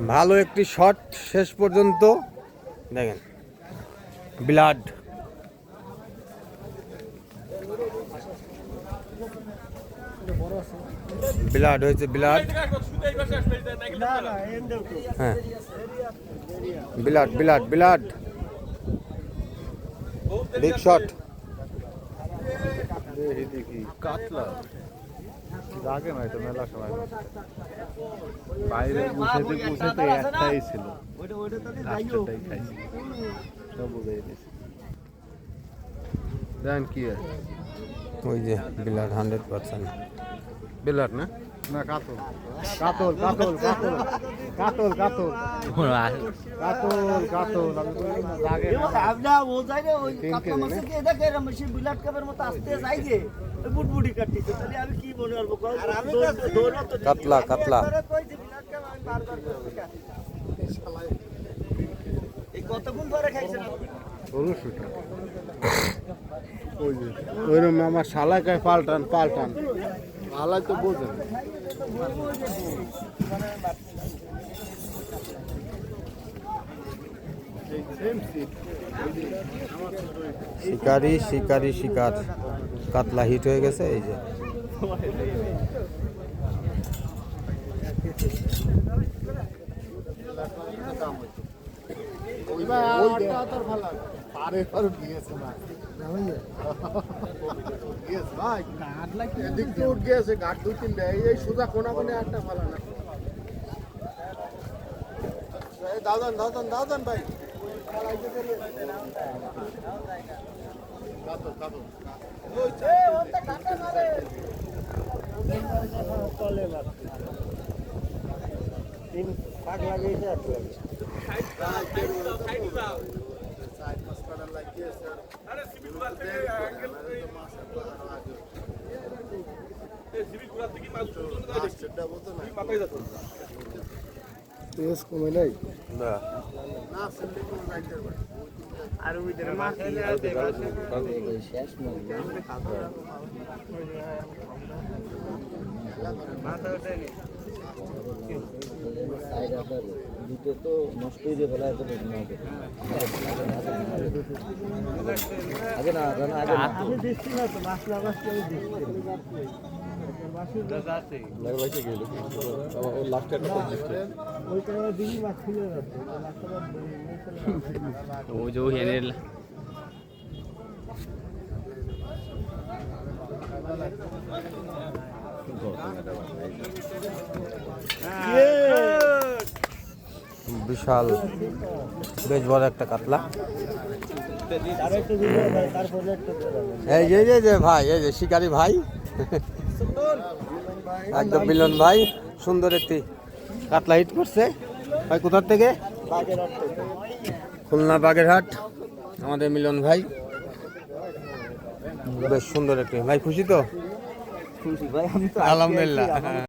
ভালো একটি শট শেষ পর্যন্ত দেখেন ব্লাড ব্লাড হয়েছে ব্লাড হ্যাঁ blood blood blood big shot দেখি কাতলা লাগে না এটা মেলা সময় বাইরে বসেতে একটাই ছিল লাস্টটাই খাইছি সব বুঝে গেছে দেন কি ওই যে ব্লাড 100% ব্লাড না না কাতল কাতল কাতল কাতল কাতল কাতল কাতল কাতল আমি বলি না জাগে আপনা ও যাই রে ওই কাতলা মাছ কি দেখে এরকম বেশি বিলাট কাপের মতো আসতে যাই যে ওই বুটবুটি কাটতেছে তাহলে আমি কি মনে করব আর আমি দৌড় তো কাতলা কাতলা কই যে বিলাট কাপ আমি বারবার করে এই কতক্ষণ ধরে খাইছেন বলো শুটা ওই যে ওইরকম আমার শালাকায় পাল্টান পাল্টান শালা তো বোঝেন শিকারি শিকারি শিকার কাতলা হিট হয়ে গেছে এই যে দাদান দাদান দাদান ভাই কমে নাই আর ওই যে মাছ শেষ মাথা ওঠেনি দুটো তো নষ্টই যে ফেলা এত আগে না আমি দিচ্ছি না তো মাছ লাগাচ্ছি আমি দিচ্ছি বিশাল বেশ বড় একটা কাতলা এই যে ভাই এই যে শিকারি ভাই একদম মিলন ভাই সুন্দর একটি কাতলা হিট করছে ভাই কোথার থেকে খুলনা বাগেরহাট আমাদের মিলন ভাই বেশ সুন্দর একটি ভাই খুশি তো খুশি ভাই আমি তো আলহামদুলিল্লাহ